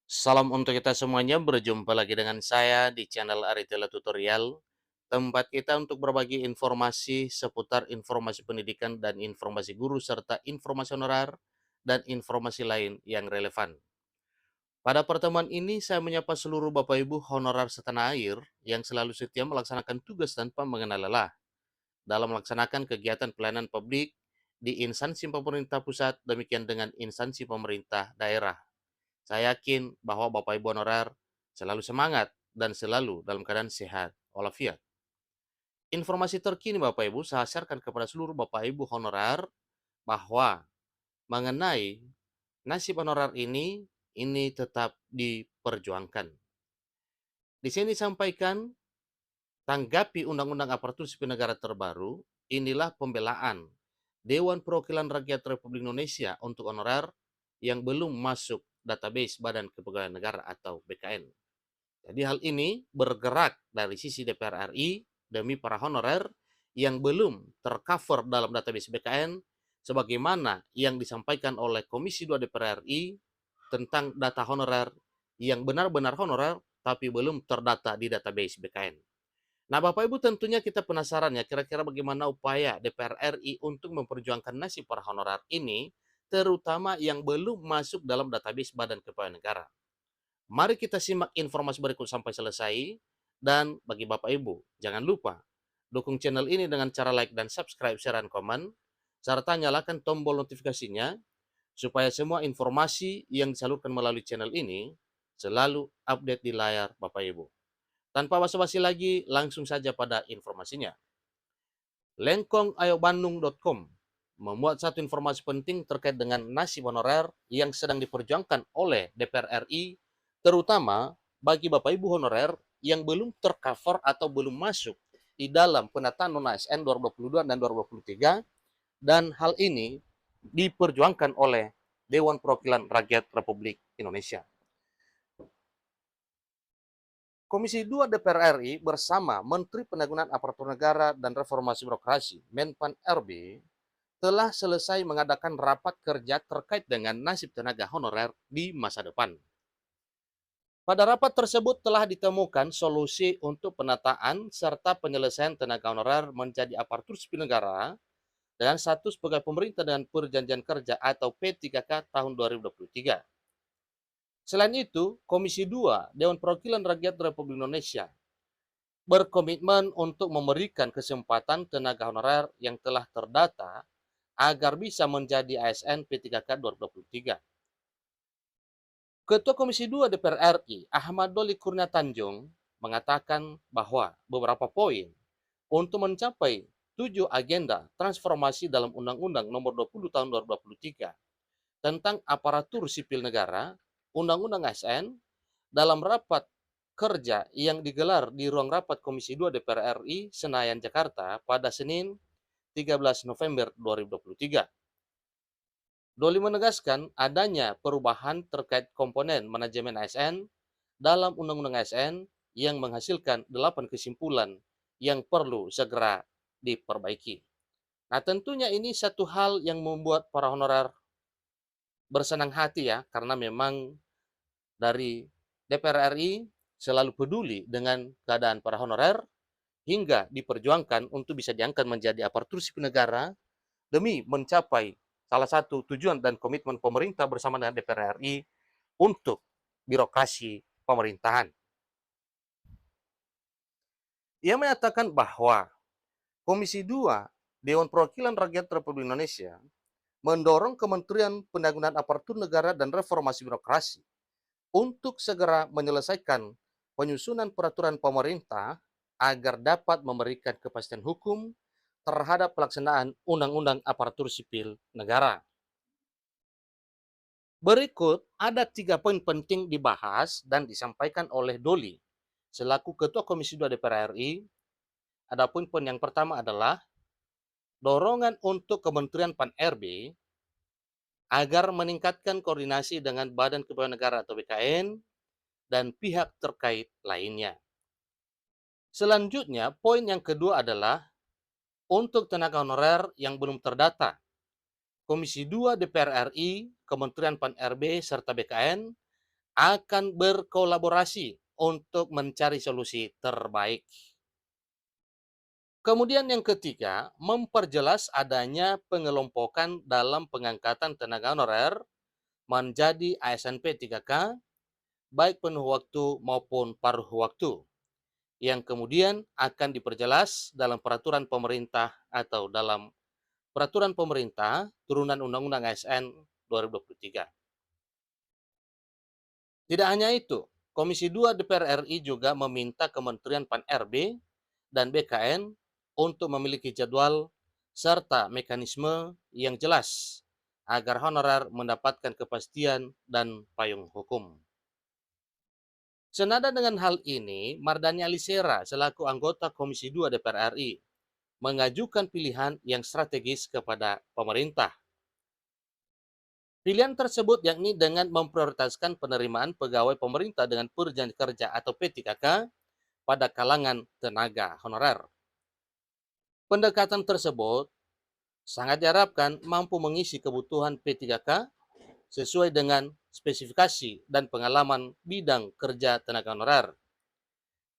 Salam untuk kita semuanya, berjumpa lagi dengan saya di channel Aritela Tutorial, tempat kita untuk berbagi informasi seputar informasi pendidikan dan informasi guru serta informasi honorer dan informasi lain yang relevan. Pada pertemuan ini saya menyapa seluruh Bapak Ibu honorer setanah air yang selalu setia melaksanakan tugas tanpa mengenal lelah dalam melaksanakan kegiatan pelayanan publik di instansi pemerintah pusat, demikian dengan instansi pemerintah daerah. Saya yakin bahwa Bapak Ibu honorer selalu semangat dan selalu dalam keadaan sehat walafiat. Informasi terkini Bapak Ibu saya sharekan kepada seluruh Bapak Ibu honorer bahwa mengenai nasib honorer ini tetap diperjuangkan. Di sini disampaikan tanggapi Undang-Undang Aparatur Sipil Negara terbaru, inilah pembelaan Dewan Perwakilan Rakyat Republik Indonesia untuk honorer yang belum masuk database Badan Kepegawaian Negara atau BKN. Jadi hal ini bergerak dari sisi DPR RI demi para honorer yang belum tercover dalam database BKN sebagaimana yang disampaikan oleh Komisi 2 DPR RI tentang data honorer yang benar-benar honorer tapi belum terdata di database BKN. Nah, Bapak Ibu tentunya kita penasaran ya kira-kira bagaimana upaya DPR RI untuk memperjuangkan nasib para honorer ini terutama yang belum masuk dalam database Badan Kepegawaian Negara. Mari kita simak informasi berikut sampai selesai. Dan bagi Bapak Ibu, jangan lupa dukung channel ini dengan cara like dan subscribe, share, dan komen, serta nyalakan tombol notifikasinya supaya semua informasi yang disalurkan melalui channel ini selalu update di layar Bapak Ibu. Tanpa basa-basi lagi, langsung saja pada informasinya. Lengkongayobandung.com memuat satu informasi penting terkait dengan nasib honorer yang sedang diperjuangkan oleh DPR RI, terutama bagi Bapak Ibu honorer yang belum tercover atau belum masuk di dalam penataan non-ASN 2022 dan 2023, dan hal ini diperjuangkan oleh Dewan Perwakilan Rakyat Republik Indonesia. Komisi 2 DPR RI bersama Menteri Penanggulangan Aparatur Negara dan Reformasi Birokrasi Menpan RB telah selesai mengadakan rapat kerja terkait dengan nasib tenaga honorer di masa depan. Pada rapat tersebut telah ditemukan solusi untuk penataan serta penyelesaian tenaga honorer menjadi aparatur sipil negara dengan status pegawai pemerintah dengan perjanjian kerja atau P3K tahun 2023. Selain itu, Komisi 2 Dewan Perwakilan Rakyat Republik Indonesia berkomitmen untuk memberikan kesempatan tenaga honorer yang telah terdata agar bisa menjadi ASN P3K 2023. Ketua Komisi 2 DPR RI, Ahmad Doli Kurnia Tanjung, mengatakan bahwa beberapa poin untuk mencapai 7 agenda transformasi dalam Undang-Undang Nomor 20 Tahun 2023 tentang aparatur sipil negara, Undang-Undang ASN, dalam rapat kerja yang digelar di ruang rapat Komisi 2 DPR RI Senayan, Jakarta pada Senin 13 November 2023. Doli menegaskan adanya perubahan terkait komponen manajemen ASN dalam Undang-Undang ASN yang menghasilkan 8 kesimpulan yang perlu segera diperbaiki. Nah, tentunya ini satu hal yang membuat para honorer bersenang hati ya, karena memang dari DPR RI selalu peduli dengan keadaan para honorer hingga diperjuangkan untuk bisa diangkat menjadi aparatur sipil negara demi mencapai salah satu tujuan dan komitmen pemerintah bersama dengan DPR RI untuk birokrasi pemerintahan. Ia menyatakan bahwa Komisi 2 Dewan Perwakilan Rakyat Republik Indonesia mendorong Kementerian Penanggulangan Aparatur Negara dan Reformasi Birokrasi untuk segera menyelesaikan penyusunan peraturan pemerintah agar dapat memberikan kepastian hukum terhadap pelaksanaan Undang-Undang Aparatur Sipil Negara. Berikut ada 3 poin penting dibahas dan disampaikan oleh Doli selaku Ketua Komisi 2 DPR RI. Ada poin-poin yang pertama adalah dorongan untuk Kementerian Pan-RB agar meningkatkan koordinasi dengan Badan Kepegawaian Negara atau BKN dan pihak terkait lainnya. Selanjutnya, poin yang kedua adalah untuk tenaga honorer yang belum terdata. Komisi 2 DPR RI, Kementerian Pan-RB, serta BKN akan berkolaborasi untuk mencari solusi terbaik. Kemudian yang ketiga, memperjelas adanya pengelompokan dalam pengangkatan tenaga honorer menjadi ASN P3K, baik penuh waktu maupun paruh waktu, yang kemudian akan diperjelas dalam peraturan pemerintah atau dalam peraturan pemerintah turunan Undang-Undang ASN 2023. Tidak hanya itu, Komisi 2 DPR RI juga meminta Kementerian Pan-RB dan BKN untuk memiliki jadwal serta mekanisme yang jelas agar honorer mendapatkan kepastian dan payung hukum. Senada dengan hal ini, Mardani Alisera selaku anggota Komisi 2 DPR RI mengajukan pilihan yang strategis kepada pemerintah. Pilihan tersebut yakni dengan memprioritaskan penerimaan pegawai pemerintah dengan perjanjian kerja atau P3K pada kalangan tenaga honorer. Pendekatan tersebut sangat diharapkan mampu mengisi kebutuhan P3K sesuai dengan spesifikasi dan pengalaman bidang kerja tenaga honorer.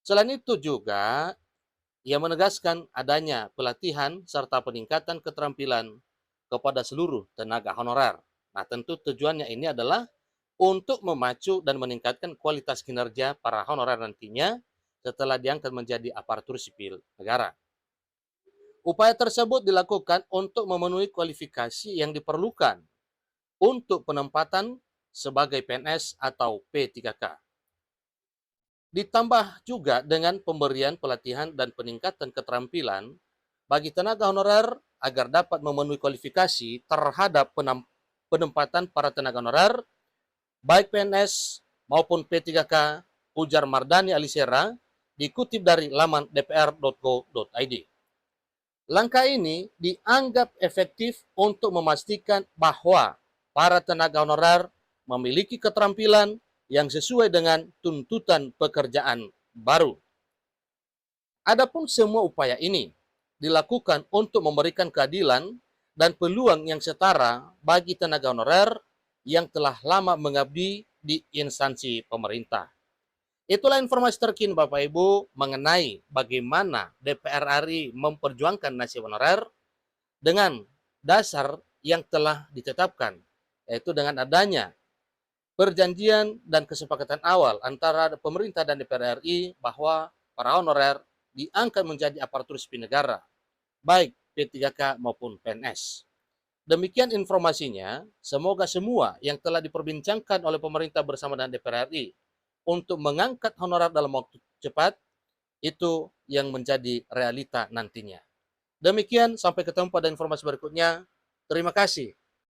Selain itu juga, ia menegaskan adanya pelatihan serta peningkatan keterampilan kepada seluruh tenaga honorer. Nah, tentu tujuannya ini adalah untuk memacu dan meningkatkan kualitas kinerja para honorer nantinya setelah diangkat menjadi aparatur sipil negara. Upaya tersebut dilakukan untuk memenuhi kualifikasi yang diperlukan untuk penempatan sebagai PNS atau P3K. Ditambah juga dengan pemberian pelatihan dan peningkatan keterampilan bagi tenaga honorer agar dapat memenuhi kualifikasi terhadap penempatan para tenaga honorer, baik PNS maupun P3K, ujar Mardani Alisera, dikutip dari laman dpr.go.id. Langkah ini dianggap efektif untuk memastikan bahwa para tenaga honorer memiliki keterampilan yang sesuai dengan tuntutan pekerjaan baru. Adapun semua upaya ini dilakukan untuk memberikan keadilan dan peluang yang setara bagi tenaga honorer yang telah lama mengabdi di instansi pemerintah. Itulah informasi terkini Bapak Ibu mengenai bagaimana DPR RI memperjuangkan nasib honorer dengan dasar yang telah ditetapkan, yaitu dengan adanya perjanjian dan kesepakatan awal antara pemerintah dan DPR RI bahwa para honorer diangkat menjadi aparatur sipil negara, baik P3K maupun PNS. Demikian informasinya, semoga semua yang telah diperbincangkan oleh pemerintah bersama dengan DPR RI untuk mengangkat honorer dalam waktu cepat, itu yang menjadi realita nantinya. Demikian, sampai ketemu pada informasi berikutnya. Terima kasih.